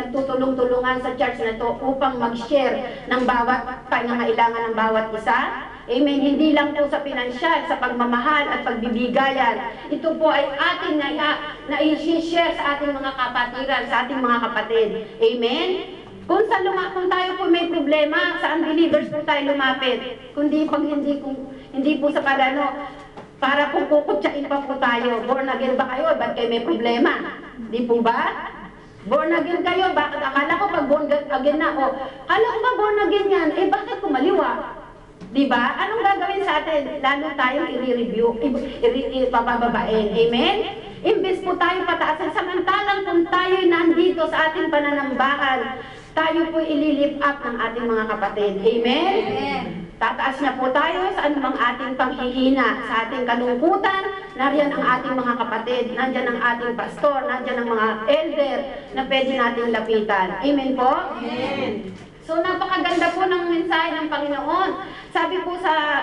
nagtutulong-tulungan sa church na to upang mag-share ng bawat pangangailangan ng bawat isa. Amen. Hindi lang po sa pinansyal, sa pagmamahal at pagbibigayan. Ito po ay ating na i-share sa ating mga kapatiran, sa ating mga kapatid. Amen. Kung tayo po may problema, sa unbelievers po tayo lumapit. Kundi pag hindi po sa para kung kukutsain pa po tayo. Born again ba kayo? Ba't kayo may problema? Di po ba? Born again kayo? Bakit? Akala ko pag born again na, akala ko ba born again yan? Bakit kumaliwa? Diba? Anong gagawin sa atin? Lalo tayong i-review, ipabababain. Amen? Imbes po tayo pataasan, samantalang kung tayo'y nandito sa ating pananambahan, tayo po ililift up ng ating mga kapatid. Amen? Amen. Tataas niya po tayo sa anumang ating panghihina, sa ating kalungkutan, nariyan ang ating mga kapatid, nandyan ang ating pastor, nandyan ang mga elder na pwede nating lapitan. Amen po? Amen. So napakaganda po ng mensahe ng Panginoon. Sabi po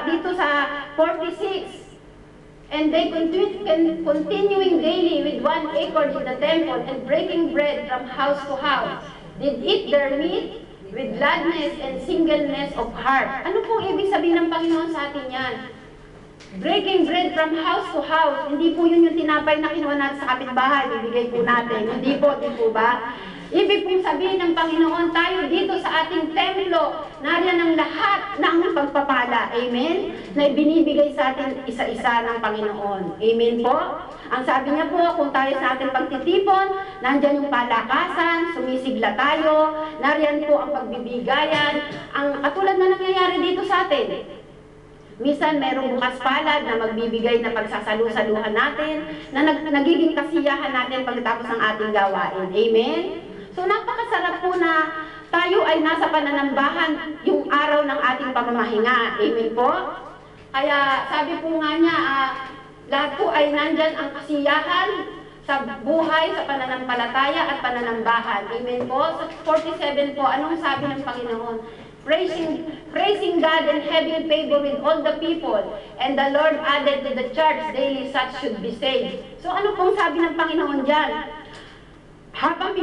dito sa 46, and they continuing daily with one accord in the temple and breaking bread from house to house, did eat their meat with gladness and singleness of heart. Ano pong ibig sabihin ng Panginoon sa atin yan? Breaking bread from house to house. Hindi po yun yung tinapay na kinuha natin sa kapitbahay, bibigay po natin. Hindi po, di po ba? Ibig pong sabihin ng Panginoon, tayo dito sa ating templo, nariyan ang lahat ng pagpapala. Amen? Na ibinibigay sa atin isa-isa ng Panginoon. Amen po? Ang sabi niya po, kung tayo sa ating pagtitipon, nandyan yung palakasan, sumisigla tayo, nariyan po ang pagbibigayan, ang katulad na nangyayari dito sa atin. Minsan merong bukas palad na magbibigay na pagsasalu-saluhan natin, na nagiging kasiyahan natin pagkatapos ng ating gawain. Amen? So napakasarap po na tayo ay nasa pananambahan yung araw ng ating pamamahinga. Amen po? Kaya sabi po nga niya, lahat po ay nandyan ang kasiyahan sa buhay, sa pananampalataya at pananambahan. Amen po? Sa 47 po, anong sabi ng Panginoon? Praising God and having favor with all the people, and the Lord added to the church daily such should be saved. So ano pong sabi ng Panginoon dyan? Habang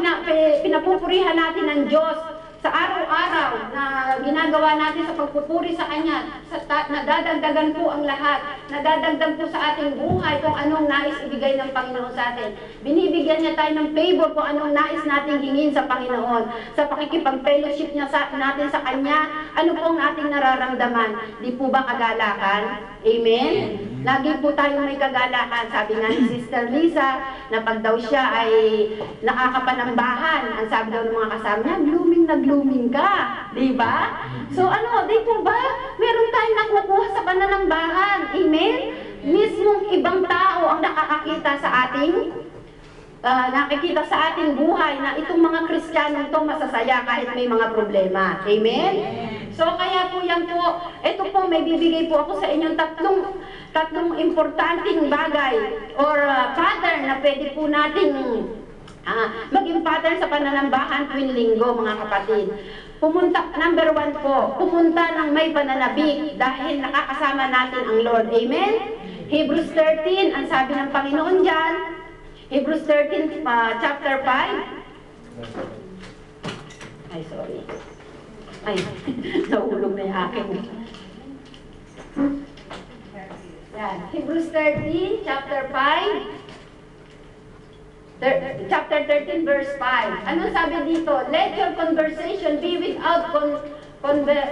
pinapupurihan natin ng Diyos sa araw-araw na ginagawa natin sa pagpupuri sa Kanya, nadadagdagan po ang lahat, nadadagdag po sa ating buhay kung anong nais ibigay ng Panginoon sa atin. Binibigyan niya tayo ng favor kung anong nais nating hingin sa Panginoon. Sa pakikipag-fellowship niya natin sa Kanya, ano po ang ating nararamdaman? Di po ba kagalakan? Amen? Lagi po tayong may kagalakan. Sabi nga ni Sister Lisa, na pag daw siya ay nakakapanambahan, ang sabi daw ng mga kasama niya, blooming na blooming ka. Diba? So di po ba? Meron tayong nakukuha sa pananambahan. Amen? Mismong ibang tao ang nakakakita sa nakikita sa ating buhay na itong mga Kristiyano to masasaya kahit may mga problema. Amen? So kaya po yan po, ito po may bibigay po ako sa inyong tatlong importanteng bagay or pattern na pwede po nating maging pattern sa pananambahan tuwing linggo, mga kapatid. Number 1 po, pumunta ng may pananabik dahil nakakasama natin ang Lord. Amen? Hebrews 13, ang sabi ng Panginoon dyan, Hebrews 13, chapter 5. Ay, sorry. Ay, nahulog na yung akin. Yan. Hebrews 13, chapter 5. Chapter 13, verse 5. Anong sabi dito? Let your conversation be without covetousness,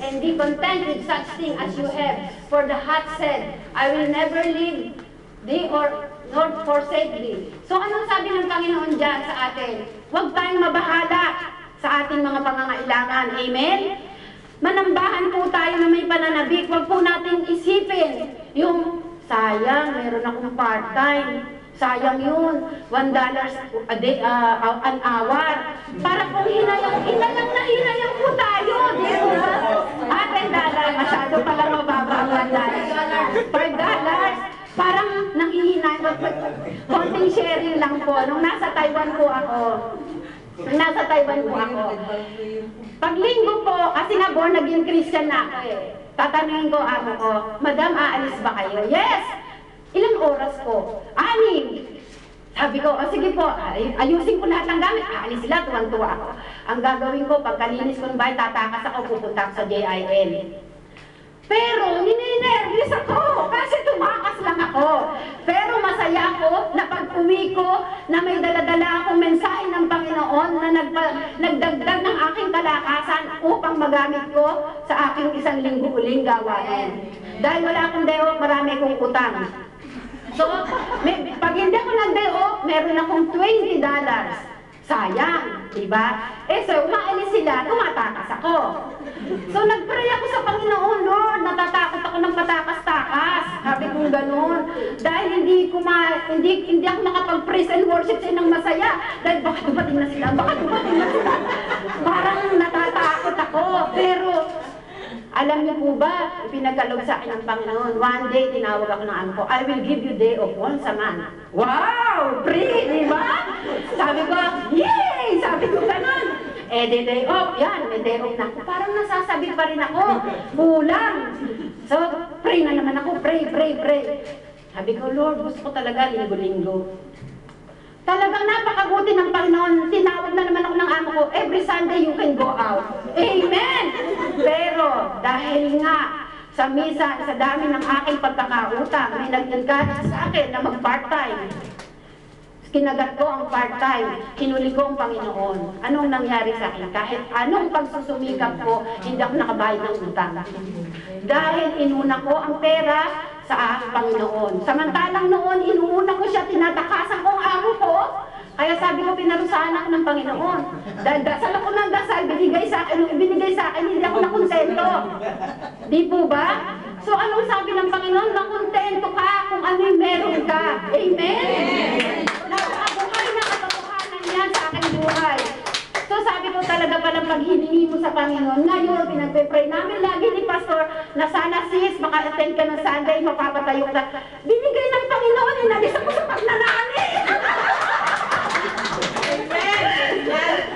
and be content with such thing as you have. For the hath said, I will never leave thee nor forsake thee. So anong sabi ng Panginoon dyan sa atin? Huwag tayong mabahala sa ating mga pangangailangan. Amen? Manambahan po tayo na may pananabik. Huwag po natin isipin yung sayang, meron akong part-time. Sayang yun, $1 a day, an hour. Para kung hinayang po tayo. Di po ba? $10, masyado pala mababa ang $1. $5. Parang nanghihinayang. Konting sharing lang po. Nung nasa Taiwan po ako, pag linggo po, kasi nga born again Christian na ako tatanungin ko ako ko, Madam, aalis ba kayo? Yes! Ilang oras po? 6. Sabi ko, o sige po, ayusin ko lahat ng gamit. Aalis sila, tuwang-tuwa ako. Ang gagawin ko, pagkalinis ko ng bahay, tatakas ako, pupunta ako sa JIL. Pero, nininervous ako kasi tumakas lang ako. Pero masaya ako na pag-uwi ko na may daladala akong mensahe ng Panginoon na nagdagdag ng aking kalakasan upang magamit ko sa aking isang linggo uling gawain. Dahil wala akong day off, marami akong utang. So, pag hindi ako nag-day off, meron akong $20. Sayang, diba? So, umaalis sila, tumatakas ako. So, nag-pray ako sa Panginoon, Lord, natatakot ako ng patakas-takas. Sabi kong ganun. Dahil hindi ako makapag-praise and worship sa ng masaya. Dahil baka dumating na sila. Parang natatakot ako. Pero, alam niyo po ba, pinagkalog sa akin ng Panginoon. One day, tinawag ako ng amo ko, I will give you day off once a month. Wow! Free, di ba? Sabi ko, yay! Sabi ko ganun. Di day off, yan, may day off na ako. Parang nasasabi pa rin ako, kulang. So, pray na naman ako, pray. Sabi ko, Lord, gusto ko talaga linggo-linggo. Talagang napakabuti ng Panginoon. Tinawag na naman ako ng amo ko, every Sunday you can go out. Amen! Pero dahil nga sa misa, sa dami ng aking pagkakautang, may nag-encourage sa akin na mag-part-time. Kinagat ko ang part-time, hinuli ko ang Panginoon. Anong nangyari sa akin? Kahit anong pagsusumikap ko, hindi ako nakabayad ng utang. Dahil inuna ko ang pera sa Panginoon. Samantalang noon, inuuna ko siya, tinatakasan ko ang amo ko. Kaya sabi ko, pinarusahan ako ng Panginoon. Dahil dasal ako ng dasal, binigay sa akin, nung ibinigay sa akin, hindi ako nakontento. Di po ba? So anong sabi ng Panginoon? Nakontento ka kung ano yung meron ka. Amen? Nakabuhay na katotohanan yan sa aking buhay. So sabi ko talaga palang paghihingi mo sa Panginoon. Ngayon, pinagpe-pray namin lagi ni Pastor na sana sis, maka-attend ka ng Sunday, mapapatayo ka. Binigay ng Panginoon, inalis ako sa pagnanani.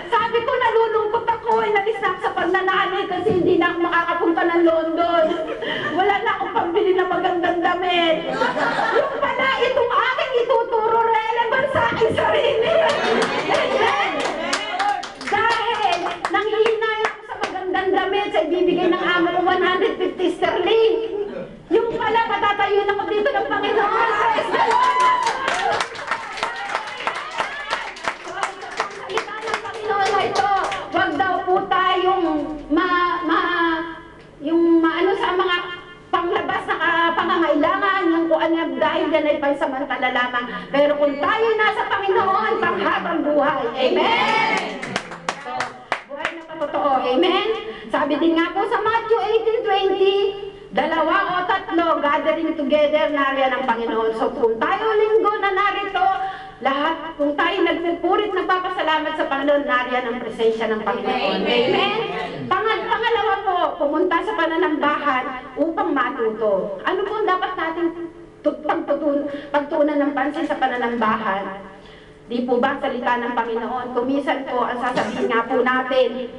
Sabi ko, nalulungkot ako, inalis na ako sa pagnanani kasi hindi na ako makakapunta ng London. Wala na akong pambili ng magandang damit. Yung pala, itong aking ituturo relevant sa aking sarili. Amen! Dahil nanghihinay ako sa magandang damit sa ibibigay ng amo ko 150 sterling. Yung pala, patatayuin ako dito ng Panginoon. Praise the Lord! Salita ng Panginoon na ito, wag daw po tayong maano sa mga panglabas na pangangailangan ng kung ano dahil yan ay pansamantala lamang. Pero kung tayo nasa Panginoon, panghabang buhay. Amen! Buhay na patotoo. Amen? Sabi din nga po sa Matthew 18:20, 2 o 3 gathering together, nariyan ang Panginoon. So kung tayo linggo na narito, lahat, kung tayo nagpupurit, nagpapasalamat sa Panginoon, nariyan ang presensya ng Panginoon. Amen? Pangalawa po, pumunta sa pananambahan upang matuto. Ano po dapat natin pagtuunan ng pansin sa pananambahan? Di po ba salita ng Panginoon? Kumisan po, ang sasabihin nga po natin,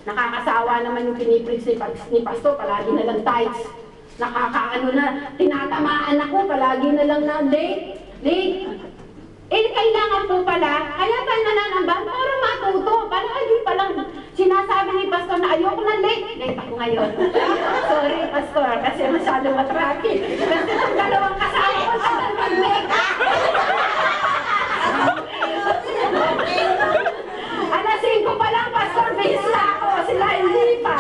nakakasawa naman yung pinipreach ni Pastor, palagi na lang tithes. Nakakaano na, tinatamaan ako, palagi na lang na late. Kailangan po pala, kaya tayo nananambahan para matuto. Palagi palang sinasabi ni Pastor na ayoko na late. Late ako ngayon. Sorry, Pastor, kasi masyado matraffic. Kasi itong dalawang kasama ko sa mag-late. Alas 5 pa lang, Pastor, bihis na ako. Sila hindi pa.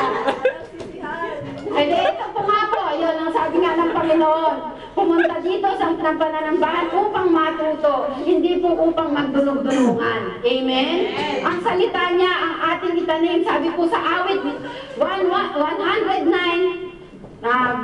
Ito po nga po, yun ang sabi nga ng Panginoon. Pumunta dito sa pananambahan upang matuto, hindi po upang magdulog-dulungan. Amen? Ang salita niya, ang ating itanim, sabi po sa awit 109,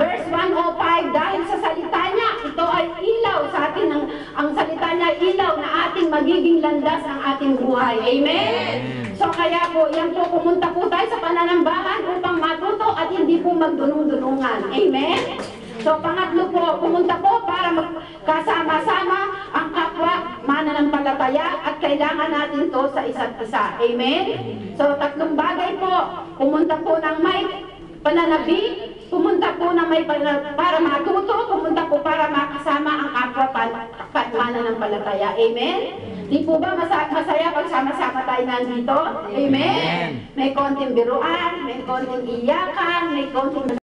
verse 105, dahil sa salita niya, ito ay ilaw sa atin, ang salita niya ilaw na ating magiging landas ng ating buhay. Amen? So kaya po, yan po, pumunta po tayo sa pananambahan upang matuto at hindi po magdulong-dulungan. Amen? So pangatlo po, pumunta po para magkasama-sama ang kapwa mananampalataya at kailangan natin to sa isa't isa. Amen? So tatlong bagay po, pumunta po ng may pananabik, pumunta po na para matuto, pumunta po para makasama ang kapwa pananampalataya. Amen? Di po ba masaya pag sama-sama tayo nandito? Amen? May konting biruan, may konting iyakan, may konting